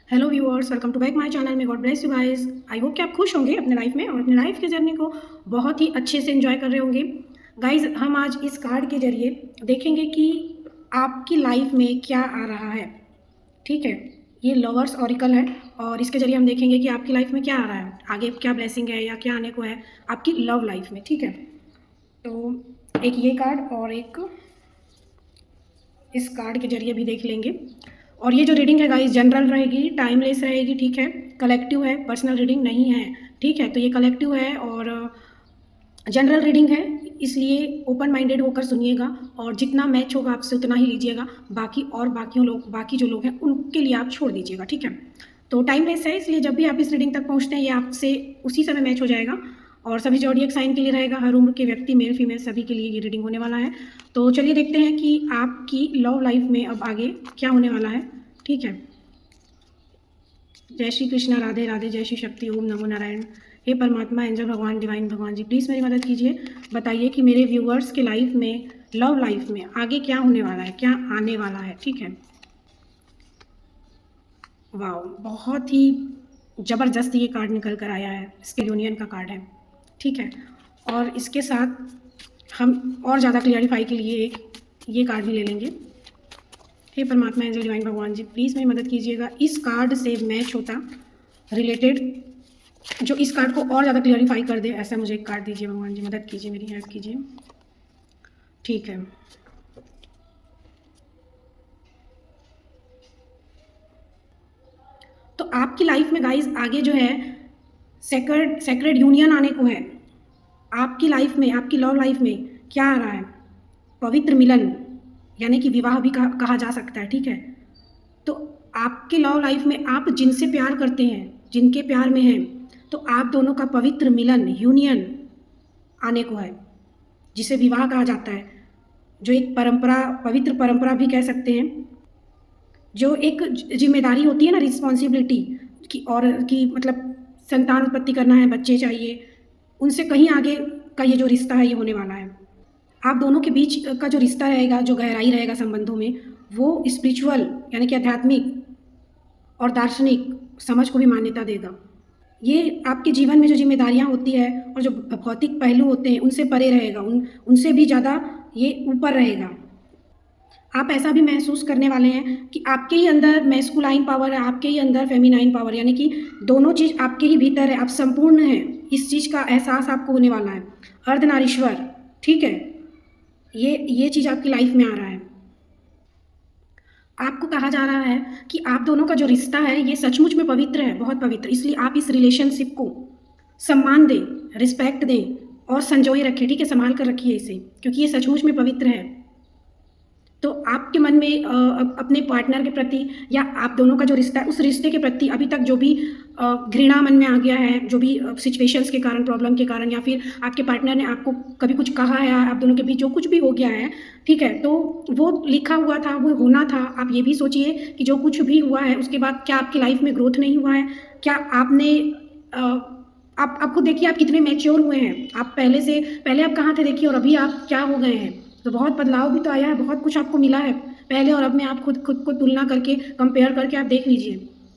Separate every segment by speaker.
Speaker 1: Hello viewers, welcome to back my channel में। God bless you guys. I hope कि आप खुश होंगे अपने लाइफ में और अपने लाइफ के जर्नी को बहुत ही अच्छे से एंजॉय कर रहे होंगे। गाइस, हम आज इस कार्ड के जरिए देखेंगे कि आपकी लाइफ में क्या आ रहा है। ठीक है, ये लवर्स ऑरिकल है और इसके जरिए हम देखेंगे कि आपकी लाइफ में क्या आ रहा है, आगे क्या ब्लेसिंग है या क्या आने को है आपकी लव लाइफ में। ठीक है, तो एक ये कार्ड और एक इस कार्ड के जरिए भी देख लेंगे। और ये जो रीडिंग है गाइस, जनरल रहेगी, टाइमलेस रहेगी। ठीक है, कलेक्टिव है, पर्सनल रीडिंग नहीं है। ठीक है, तो ये कलेक्टिव है और जनरल रीडिंग है, इसलिए ओपन माइंडेड होकर सुनिएगा और जितना मैच होगा आपसे उतना ही लीजिएगा। बाकी जो लोग हैं उनके लिए आप छोड़ दीजिएगा। ठीक है, तो टाइमलेस है, इसलिए जब भी आप इस रीडिंग तक पहुँचते हैं ये आपसे उसी समय मैच हो जाएगा और सभी ज़ोडिएक साइन के लिए रहेगा। हर उम्र के व्यक्ति, मेल फीमेल सभी के लिए ये रीडिंग होने वाला है। तो चलिए देखते हैं कि आपकी लव लाइफ में अब आगे क्या होने वाला है। ठीक है, जय श्री कृष्णा, राधे राधे, जय श्री शक्ति, ओम नमो नारायण। हे परमात्मा, एंजल भगवान, डिवाइन भगवान जी, प्लीज़ मेरी मदद कीजिए। बताइए कि मेरे व्यूअर्स के लाइफ में, लव लाइफ में आगे क्या होने वाला है, क्या आने वाला है। ठीक है, वाह, बहुत ही ज़बरदस्त ये कार्ड निकल कर आया है। इसके यूनियन का कार्ड है। ठीक है, और इसके साथ हम और ज़्यादा क्लियरिफाई के लिए एक ये कार्ड भी ले लेंगे। हे परमात्मा, एंजल, डिवाइन भगवान जी, प्लीज़ मेरी मदद कीजिएगा। इस कार्ड से मैच होता रिलेटेड जो इस कार्ड को और ज़्यादा क्लियरिफाई कर दे, ऐसा मुझे एक कार्ड दीजिए भगवान जी। मदद कीजिए, मेरी हेल्प कीजिए। ठीक है, तो आपकी लाइफ में गाइस आगे जो है सेक्रेड यूनियन आने को है। आपकी लाइफ में, आपकी लव लाइफ में क्या आ रहा है? पवित्र मिलन, यानी कि विवाह भी कहा जा सकता है। ठीक है, तो आपके लव लाइफ में आप जिनसे प्यार करते हैं, जिनके प्यार में हैं, तो आप दोनों का पवित्र मिलन, यूनियन आने को है, जिसे विवाह कहा जाता है। जो एक परंपरा, पवित्र परंपरा भी कह सकते हैं। जो एक जिम्मेदारी होती है ना, रिस्पॉन्सिबिलिटी की, और की मतलब संतान उत्पत्ति करना है, बच्चे चाहिए, उनसे कहीं आगे का ये जो रिश्ता है ये होने वाला है। आप दोनों के बीच का जो रिश्ता रहेगा, जो गहराई रहेगा संबंधों में, वो स्पिरिचुअल यानी कि आध्यात्मिक और दार्शनिक समझ को भी मान्यता देगा। ये आपके जीवन में जो जिम्मेदारियां होती है और जो भौतिक पहलू होते हैं उनसे परे रहेगा, उनसे भी ज़्यादा ये ऊपर रहेगा। आप ऐसा भी महसूस करने वाले हैं कि आपके ही अंदर मैस्कुलाइन पावर है, आपके ही अंदर फेमिनाइन पावर, यानी कि दोनों चीज़ आपके ही भीतर है, आप संपूर्ण हैं। इस चीज़ का एहसास आपको होने वाला है। अर्धनारीश्वर, ठीक है, ये चीज़ आपकी लाइफ में आ रहा है। आपको कहा जा रहा है कि आप दोनों का जो रिश्ता है ये सचमुच में पवित्र है, बहुत पवित्र। इसलिए आप इस रिलेशनशिप को सम्मान दें, रिस्पेक्ट दें और संजोए रखें। ठीक है, संभाल कर रखिए इसे, क्योंकि ये सचमुच में पवित्र है। तो आपके मन में अपने पार्टनर के प्रति या आप दोनों का जो रिश्ता है उस रिश्ते के प्रति अभी तक जो भी घृणा मन में आ गया है, जो भी सिचुएशंस के कारण, प्रॉब्लम के कारण, या फिर आपके पार्टनर ने आपको कभी कुछ कहा है, आप दोनों के बीच जो कुछ भी हो गया है, ठीक है, तो वो लिखा हुआ था, वो होना था। आप ये भी सोचिए कि जो कुछ भी हुआ है उसके बाद क्या आपकी लाइफ में ग्रोथ नहीं हुआ है? क्या आपने आप खुद देखिए, आप कितने मैच्योर हुए हैं। आप पहले आप कहाँ थे देखिए, और अभी आप क्या हो गए हैं। तो बहुत बदलाव भी तो आया है, बहुत कुछ आपको मिला है पहले और अब में। आप खुद खुद को तुलना करके, कंपेयर करके आप देख लीजिए।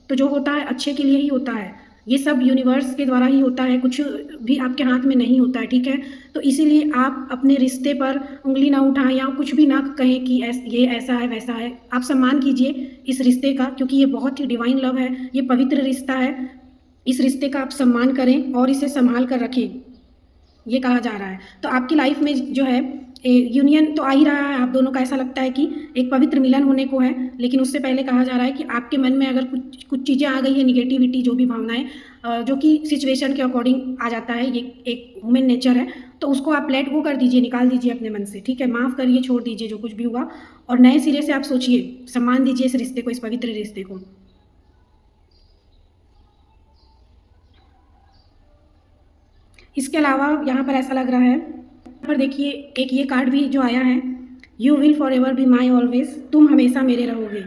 Speaker 1: तो जो होता है अच्छे के लिए ही होता है, ये सब यूनिवर्स के द्वारा ही होता है, कुछ भी आपके हाथ में नहीं होता है। ठीक है, तो इसीलिए आप अपने रिश्ते पर उंगली ना उठाएं या कुछ भी ना कहें कि ये ऐसा है वैसा है। आप सम्मान कीजिए इस रिश्ते का, क्योंकि ये बहुत ही डिवाइन लव है, ये पवित्र रिश्ता है। इस रिश्ते का आप सम्मान करें और इसे संभाल कर रखें, ये कहा जा रहा है। तो आपकी लाइफ में जो है यूनियन तो आ ही रहा है। आप दोनों का ऐसा लगता है कि एक पवित्र मिलन होने को है, लेकिन उससे पहले कहा जा रहा है कि आपके मन में अगर कुछ कुछ चीज़ें आ गई है, निगेटिविटी, जो भी भावनाएं, जो कि सिचुएशन के अकॉर्डिंग आ जाता है, ये एक ह्यूमन नेचर है, तो उसको आप लेट गो कर दीजिए, निकाल दीजिए अपने मन से। ठीक है, माफ़ करिए, छोड़ दीजिए जो कुछ भी हुआ और नए सिरे से आप सोचिए, सम्मान दीजिए इस रिश्ते को, इस पवित्र रिश्ते को। इसके अलावा यहाँ पर ऐसा लग रहा है, यहाँ पर देखिए एक ये कार्ड भी जो आया है, you will for ever be my always, तुम हमेशा मेरे रहोगे।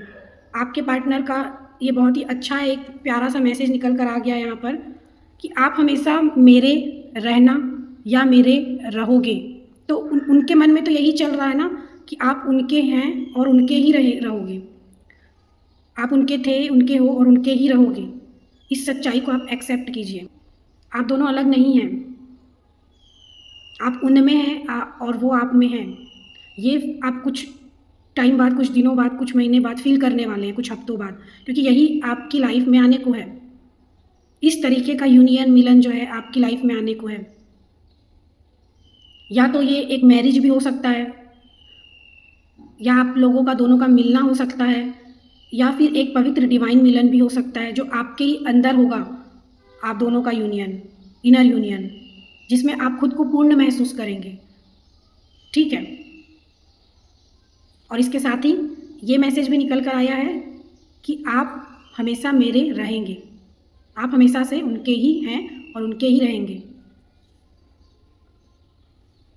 Speaker 1: आपके पार्टनर का ये बहुत ही अच्छा एक प्यारा सा मैसेज निकल कर आ गया यहाँ पर कि आप हमेशा मेरे रहना या मेरे रहोगे। तो उनके मन में तो यही चल रहा है ना कि आप उनके हैं और उनके ही रहोगे। आप उनके थे, उनके हो और उनके ही रहोगे। इस सच्चाई को आप एक्सेप्ट कीजिए। आप दोनों अलग नहीं हैं। आप उनमें हैं और वो आप में हैं। ये आप कुछ टाइम बाद, कुछ दिनों बाद, कुछ महीने बाद फ़ील करने वाले हैं, कुछ हफ्तों बाद, क्योंकि यही आपकी लाइफ में आने को है। इस तरीके का यूनियन, मिलन जो है आपकी लाइफ में आने को है। या तो ये एक मैरिज भी हो सकता है, या आप लोगों का दोनों का मिलना हो सकता है, या फिर एक पवित्र डिवाइन मिलन भी हो सकता है जो आपके ही अंदर होगा। आप दोनों का यूनियन, इनर यूनियन, जिसमें आप खुद को पूर्ण महसूस करेंगे। ठीक है। और इसके साथ ही ये मैसेज भी निकल कर आया है कि आप हमेशा मेरे रहेंगे। आप हमेशा से उनके ही हैं और उनके ही रहेंगे।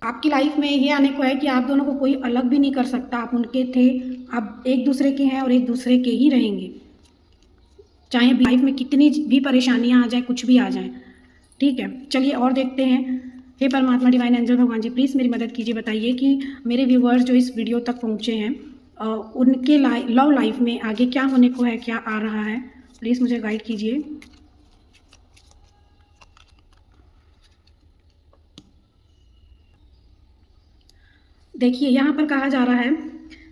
Speaker 1: आपकी लाइफ में ये आने को है कि आप दोनों को कोई अलग भी नहीं कर सकता। आप उनके थे, आप एक दूसरे के हैं और एक दूसरे के ही रहेंगे, चाहे लाइफ में कितनी भी परेशानियां आ जाए, कुछ भी आ जाए। ठीक है, चलिए और देखते हैं। हे परमात्मा, डिवाइन एंजल भगवान जी, प्लीज़ मेरी मदद कीजिए। बताइए कि मेरे व्यूवर्स जो इस वीडियो तक पहुँचे हैं, उनके लव लाइफ में आगे क्या होने को है, क्या आ रहा है। प्लीज़ मुझे गाइड कीजिए। देखिए, यहाँ पर कहा जा रहा है,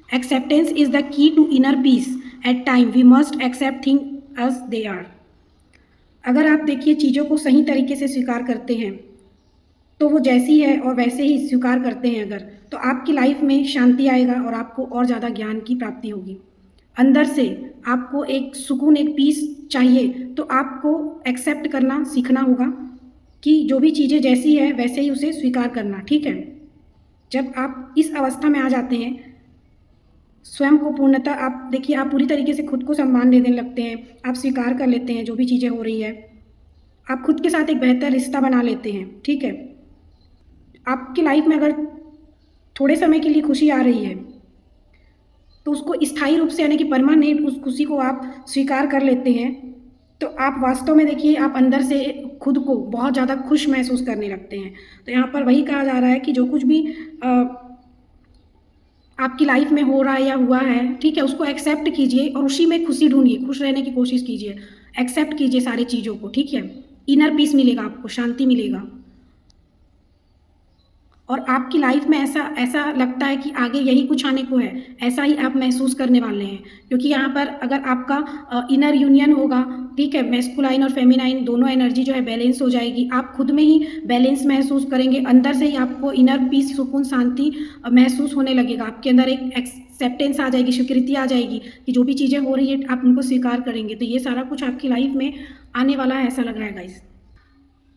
Speaker 1: acceptance is the key to inner peace. At time we must accept thing as they are. अगर आप देखिए चीज़ों को सही तरीके से स्वीकार करते हैं तो वो जैसी है और वैसे ही स्वीकार करते हैं अगर, तो आपकी लाइफ में शांति आएगा और आपको और ज़्यादा ज्ञान की प्राप्ति होगी। अंदर से आपको एक सुकून, एक पीस चाहिए, तो आपको एक्सेप्ट करना सीखना होगा कि जो भी चीज़ें जैसी है वैसे ही उसे स्वीकार करना। ठीक है। जब आप इस अवस्था में आ जाते हैं, स्वयं को पूर्णतः, आप देखिए, आप पूरी तरीके से खुद को सम्मान देने लगते हैं। आप स्वीकार कर लेते हैं जो भी चीज़ें हो रही है। आप खुद के साथ एक बेहतर रिश्ता बना लेते हैं। ठीक है। आपकी लाइफ में अगर थोड़े समय के लिए खुशी आ रही है तो उसको स्थायी रूप से, यानी कि परमानेंट, उस खुशी को आप स्वीकार कर लेते हैं, तो आप वास्तव में देखिए, आप अंदर से खुद को बहुत ज़्यादा खुश महसूस करने लगते हैं। तो यहाँ पर वही कहा जा रहा है कि जो कुछ भी आपकी लाइफ में हो रहा है या हुआ है, ठीक है, उसको एक्सेप्ट कीजिए और उसी में खुशी ढूंढिए, खुश रहने की कोशिश कीजिए। एक्सेप्ट कीजिए सारी चीज़ों को। ठीक है। इनर पीस मिलेगा, आपको शांति मिलेगा और आपकी लाइफ में ऐसा लगता है कि आगे यही कुछ आने को है। ऐसा ही आप महसूस करने वाले हैं, क्योंकि यहाँ पर अगर आपका इनर यूनियन होगा, ठीक है, मैस्कुलाइन और फेमिनाइन दोनों एनर्जी जो है बैलेंस हो जाएगी। आप खुद में ही बैलेंस महसूस करेंगे। अंदर से ही आपको इनर पीस, सुकून, शांति महसूस होने लगेगा। आपके अंदर एक एक्सेप्टेंस आ जाएगी, स्वीकृति आ जाएगी कि जो भी चीज़ें हो रही है आप उनको स्वीकार करेंगे। तो ये सारा कुछ आपकी लाइफ में आने वाला है, ऐसा लग रहा है गाइज।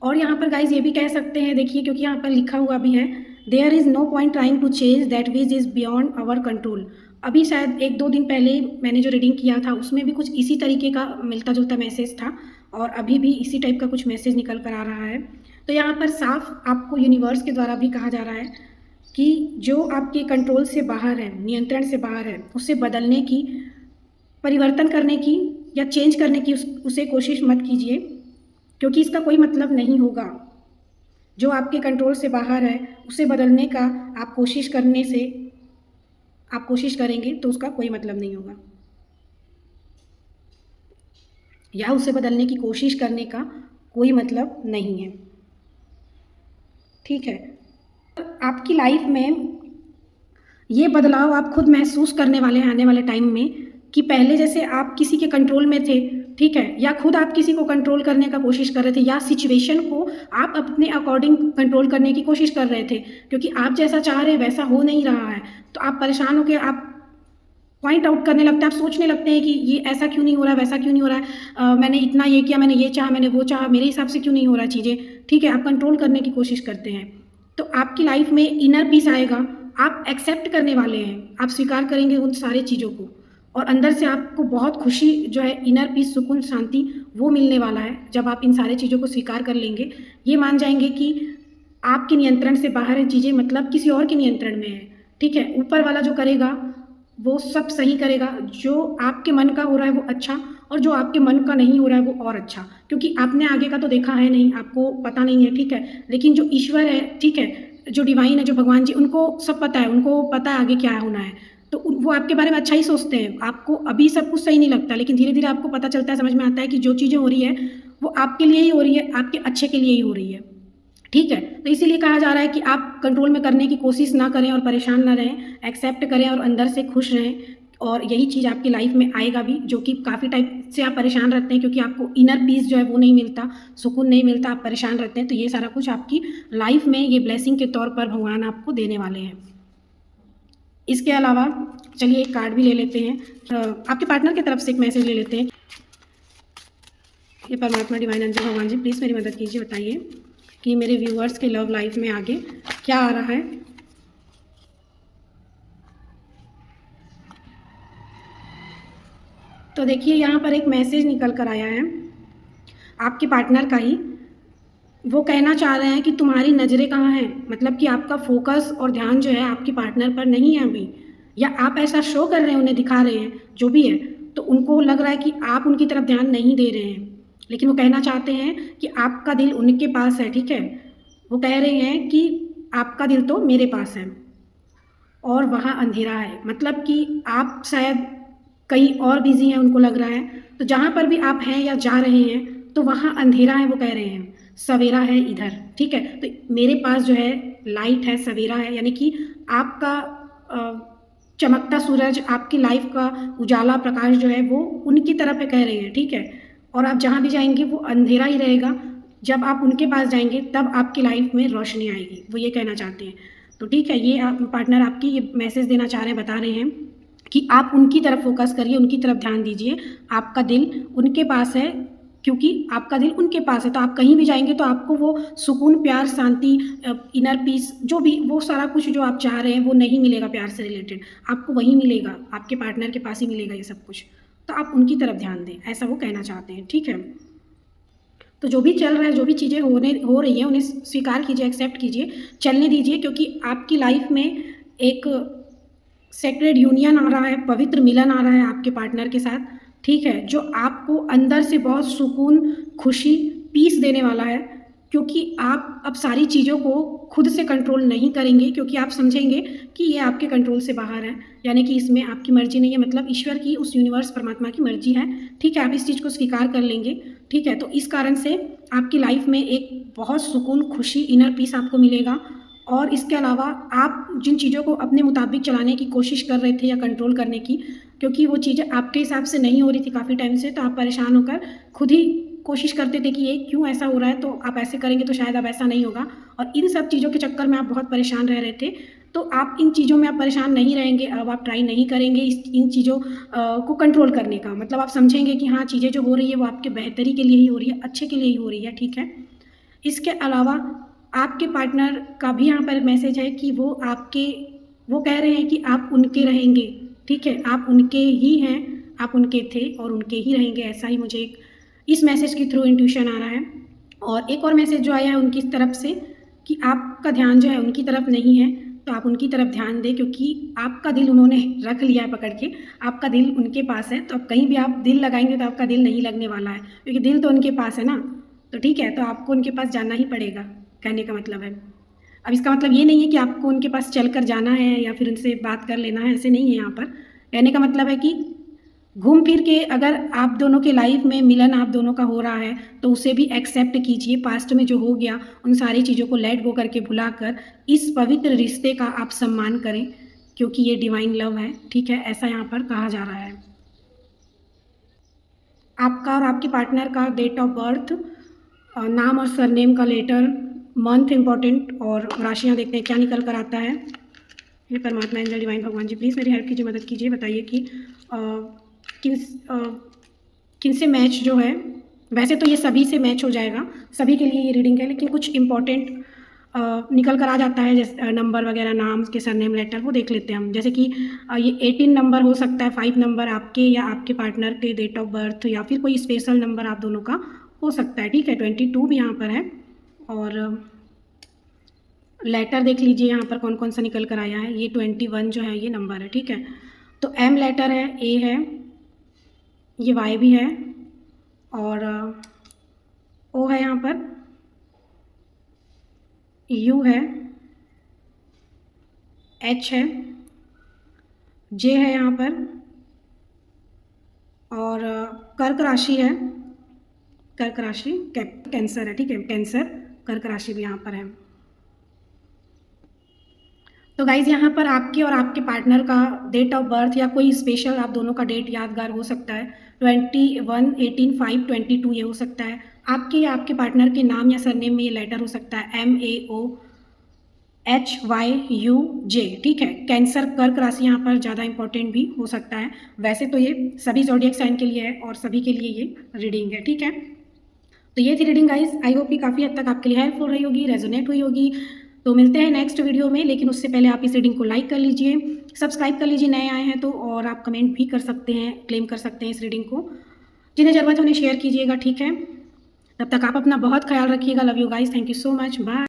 Speaker 1: और यहाँ पर गाइज ये भी कह सकते हैं, देखिए, क्योंकि यहाँ पर लिखा हुआ भी है, there is no point trying to change that which is beyond our control. अभी शायद 1-2 दिन पहले मैंने जो रीडिंग किया था उसमें भी कुछ इसी तरीके का मिलता जुलता मैसेज था और अभी भी इसी टाइप का कुछ मैसेज निकल कर आ रहा है। तो यहाँ पर साफ आपको यूनिवर्स के द्वारा भी कहा जा रहा है कि जो आपके कंट्रोल से बाहर है, नियंत्रण से बाहर है, उसे बदलने की, परिवर्तन करने की या चेंज करने की उसे कोशिश मत कीजिए, क्योंकि इसका कोई मतलब नहीं होगा। जो आपके कंट्रोल से बाहर है उसे बदलने का आप कोशिश करेंगे तो उसका कोई मतलब नहीं होगा, या उसे बदलने की कोशिश करने का कोई मतलब नहीं है। ठीक है। आपकी लाइफ में ये बदलाव आप खुद महसूस करने वाले हैं आने वाले टाइम में, कि पहले जैसे आप किसी के कंट्रोल में थे, ठीक है, या खुद आप किसी को कंट्रोल करने का कोशिश कर रहे थे, या सिचुएशन को आप अपने अकॉर्डिंग कंट्रोल करने की कोशिश कर रहे थे, क्योंकि आप जैसा चाह रहे हैं वैसा हो नहीं रहा है, तो आप परेशान होकर आप पॉइंट आउट करने लगते हैं। आप सोचने लगते हैं कि ये ऐसा क्यों नहीं हो रहा है, वैसा क्यों नहीं हो रहा है, मैंने इतना ये किया, मैंने ये चाहा, मैंने वो चाहा, मेरे हिसाब से क्यों नहीं हो रहा चीज़ें। ठीक है, आप कंट्रोल करने की कोशिश करते हैं। तो आपकी लाइफ में इनर पीस आएगा, आप एक्सेप्ट करने वाले हैं, आप स्वीकार करेंगे उन सारी चीज़ों को, और अंदर से आपको बहुत खुशी जो है, इनर पीस, सुकून, शांति, वो मिलने वाला है। जब आप इन सारी चीज़ों को स्वीकार कर लेंगे, ये मान जाएंगे कि आपके नियंत्रण से बाहर है चीज़ें, मतलब किसी और के नियंत्रण में है। ठीक है, ऊपर वाला जो करेगा वो सब सही करेगा। जो आपके मन का हो रहा है वो अच्छा, और जो आपके मन का नहीं हो रहा है वो और अच्छा, क्योंकि आपने आगे का तो देखा है नहीं, आपको पता नहीं है। ठीक है, लेकिन जो ईश्वर है, ठीक है, जो डिवाइन है, जो भगवान जी, उनको सब पता है, उनको पता है आगे क्या होना है। तो वो आपके बारे में अच्छा ही सोचते हैं। आपको अभी सब कुछ सही नहीं लगता, लेकिन धीरे-धीरे आपको पता चलता है, समझ में आता है कि जो चीज़ें हो रही है, वो आपके लिए ही हो रही है, आपके अच्छे के लिए ही हो रही है। ठीक है? तो इसीलिए कहा जा रहा है कि आप कंट्रोल में करने की कोशिश ना करें और परेशान ना रहें, एक्सेप्ट करें और अंदर से खुश रहें, और यही चीज़ आपकी लाइफ में आएगा भी, जो कि काफ़ी टाइम से आप परेशान रहते हैं क्योंकि आपको इनर पीस जो है वो नहीं मिलता, सुकून नहीं मिलता, आप परेशान रहते हैं। तो ये सारा कुछ आपकी लाइफ में ये ब्लेसिंग के तौर पर भगवान आपको देने वाले हैं। इसके अलावा चलिए एक कार्ड भी ले लेते हैं। आपके पार्टनर की तरफ से एक मैसेज ले लेते हैं। ये परमात्मा डिवाइन एंजल भगवान जी प्लीज़ मेरी मदद कीजिए, बताइए कि मेरे व्यूअर्स के लव लाइफ में आगे क्या आ रहा है। तो देखिए यहाँ पर एक मैसेज निकल कर आया है आपके पार्टनर का ही। वो कहना चाह रहे हैं कि तुम्हारी नज़रें कहाँ हैं, मतलब कि आपका फोकस और ध्यान जो है आपके पार्टनर पर नहीं है अभी, या आप ऐसा शो कर रहे हैं, उन्हें दिखा रहे हैं, जो भी है। तो उनको लग रहा है कि आप उनकी तरफ ध्यान नहीं दे रहे हैं, लेकिन वो कहना चाहते हैं कि आपका दिल उनके पास है, ठीक है। वो कह रहे हैं कि आपका दिल तो मेरे पास है और वहाँ अंधेरा है, मतलब कि आप शायद कहीं और बिज़ी हैं, उनको लग रहा है। तो जहाँ पर भी आप हैं या जा रहे हैं, तो वहाँ अंधेरा है, वो कह रहे हैं, सवेरा है इधर, ठीक है। तो मेरे पास जो है लाइट है, सवेरा है, यानी कि आपका चमकता सूरज, आपकी लाइफ का उजाला प्रकाश जो है वो उनकी तरफ है, कह रहे हैं, ठीक है। और आप जहाँ भी जाएंगे वो अंधेरा ही रहेगा, जब आप उनके पास जाएंगे तब आपकी लाइफ में रोशनी आएगी, वो ये कहना चाहते हैं। तो ठीक है, ये आप पार्टनर आपकी ये मैसेज देना चाह रहे हैं, बता रहे हैं कि आप उनकी तरफ फोकस करिए, उनकी तरफ ध्यान दीजिए, आपका दिल उनके पास है, क्योंकि आपका दिल उनके पास है। तो आप कहीं भी जाएंगे तो आपको वो सुकून, प्यार, शांति, इनर पीस, जो भी वो सारा कुछ जो आप चाह रहे हैं वो नहीं मिलेगा प्यार से रिलेटेड, आपको वहीं मिलेगा, आपके पार्टनर के पास ही मिलेगा ये सब कुछ। तो आप उनकी तरफ ध्यान दें, ऐसा वो कहना चाहते हैं, ठीक है। तो जो भी चल रहा है, जो भी चीज़ें हो रही हैं, उन्हें स्वीकार कीजिए, एक्सेप्ट कीजिए, चलने दीजिए, क्योंकि आपकी लाइफ में एक सेक्रेड यूनियन आ रहा है, पवित्र मिलन आ रहा है आपके पार्टनर के साथ, ठीक है, जो आपको अंदर से बहुत सुकून, खुशी, पीस देने वाला है, क्योंकि आप अब सारी चीज़ों को खुद से कंट्रोल नहीं करेंगे, क्योंकि आप समझेंगे कि ये आपके कंट्रोल से बाहर है, यानी कि इसमें आपकी मर्जी नहीं है, मतलब ईश्वर की, उस यूनिवर्स परमात्मा की मर्जी है, ठीक है। आप इस चीज़ को स्वीकार कर लेंगे, ठीक है। तो इस कारण से आपकी लाइफ में एक बहुत सुकून, खुशी, इनर पीस आपको मिलेगा। और इसके अलावा आप जिन चीज़ों को अपने मुताबिक चलाने की कोशिश कर रहे थे या कंट्रोल करने की, क्योंकि वो चीज़ें आपके हिसाब से नहीं हो रही थी काफ़ी टाइम से, तो आप परेशान होकर खुद ही कोशिश करते थे कि ये क्यों ऐसा हो रहा है, तो आप ऐसे करेंगे तो शायद अब ऐसा नहीं होगा, और इन सब चीज़ों के चक्कर में आप बहुत परेशान रह रहे थे। तो आप इन चीज़ों में आप परेशान नहीं रहेंगे, अब आप ट्राई नहीं करेंगे इन चीज़ों को कंट्रोल करने का, मतलब आप समझेंगे कि हाँ, चीज़ें जो हो रही है वो आपके बेहतरी के लिए ही हो रही है, अच्छे के लिए ही हो रही है, ठीक है। इसके अलावा आपके पार्टनर का भी यहाँ पर मैसेज है कि वो कह रहे हैं कि आप उनके रहेंगे, ठीक है, आप उनके ही हैं, आप उनके थे और उनके ही रहेंगे, ऐसा ही मुझे एक इस मैसेज के थ्रू इंट्यूशन आ रहा है। और एक और मैसेज जो आया है उनकी तरफ से कि आपका ध्यान जो है उनकी तरफ नहीं है, तो आप उनकी तरफ ध्यान दें, क्योंकि आपका दिल उन्होंने रख लिया है पकड़ के, आपका दिल उनके पास है। तो अब कहीं भी आप दिल लगाएंगे तो आपका दिल नहीं लगने वाला है, क्योंकि दिल तो उनके पास है ना। तो ठीक है, तो आपको उनके पास जाना ही पड़ेगा, कहने का मतलब है। अब इसका मतलब ये नहीं है कि आपको उनके पास चलकर जाना है या फिर उनसे बात कर लेना है, ऐसे नहीं है यहाँ पर। कहने का मतलब है कि घूम फिर के अगर आप दोनों के लाइफ में मिलन आप दोनों का हो रहा है, तो उसे भी एक्सेप्ट कीजिए, पास्ट में जो हो गया उन सारी चीज़ों को लेट गो करके भुलाकर इस पवित्र रिश्ते का आप सम्मान करें, क्योंकि ये डिवाइन लव है, ठीक है, ऐसा यहाँ पर कहा जा रहा है। आपका और आपके पार्टनर का डेट ऑफ बर्थ, नाम और सरनेम का लेटर, मंथ इम्पॉर्टेंट, और राशियाँ देखते हैं क्या निकल कर आता है। ये परमात्मा एंजल डिवाइन भगवान जी प्लीज़ मेरी हेल्प कीजिए, मदद कीजिए, बताइए कि किन किन से मैच जो है। वैसे तो ये सभी से मैच हो जाएगा, सभी के लिए ये रीडिंग है, लेकिन कुछ इंपॉर्टेंट निकल कर आ जाता है, जैसे नंबर वगैरह, नाम के सरनेम, लेटर, वो देख लेते हैं हम। जैसे कि ये 18 नंबर हो सकता है, 5 नंबर आपके या आपके पार्टनर के डेट ऑफ बर्थ, या फिर कोई स्पेशल नंबर आप दोनों का हो सकता है, ठीक है। 22 भी यहाँ पर है। और लेटर देख लीजिए यहाँ पर कौन कौन सा निकल कर आया है। ये 21 जो है ये नंबर है, ठीक है। तो एम लेटर है, ए है, ये वाई भी है, और ओ है यहाँ पर, यू है, एच है, जे है यहाँ पर, और कर्क राशि है, कर्क राशि कैंसर है, ठीक है, कैंसर कर्क राशि भी यहाँ पर है। तो गाइज़ यहाँ पर आपके और आपके पार्टनर का डेट ऑफ बर्थ या कोई स्पेशल आप दोनों का डेट यादगार हो सकता है। 21/18/5/22 ये हो सकता है। आपके या आपके पार्टनर के नाम या सरनेम में ये लेटर हो सकता है MAOHYUJ, ठीक है। कैंसर कर्क राशि यहाँ पर ज़्यादा इंपॉर्टेंट भी हो सकता है। वैसे तो ये सभी ज़ोडिएक साइन के लिए है और सभी के लिए ये रीडिंग है, ठीक है। तो ये थी रीडिंग गाइस, आई होप कि काफ़ी हद तक आपके लिए हेल्पफुल रही होगी, रेजोनेट हुई होगी। तो मिलते हैं नेक्स्ट वीडियो में, लेकिन उससे पहले आप इस रीडिंग को लाइक कर लीजिए, सब्सक्राइब कर लीजिए नए आए हैं तो, और आप कमेंट भी कर सकते हैं, क्लेम कर सकते हैं इस रीडिंग को। जिन्हें ज़रूरत है उन्हें शेयर कीजिएगा, ठीक है। तब तक आप अपना बहुत ख्याल रखिएगा। Love you guys, thank you so much, bye.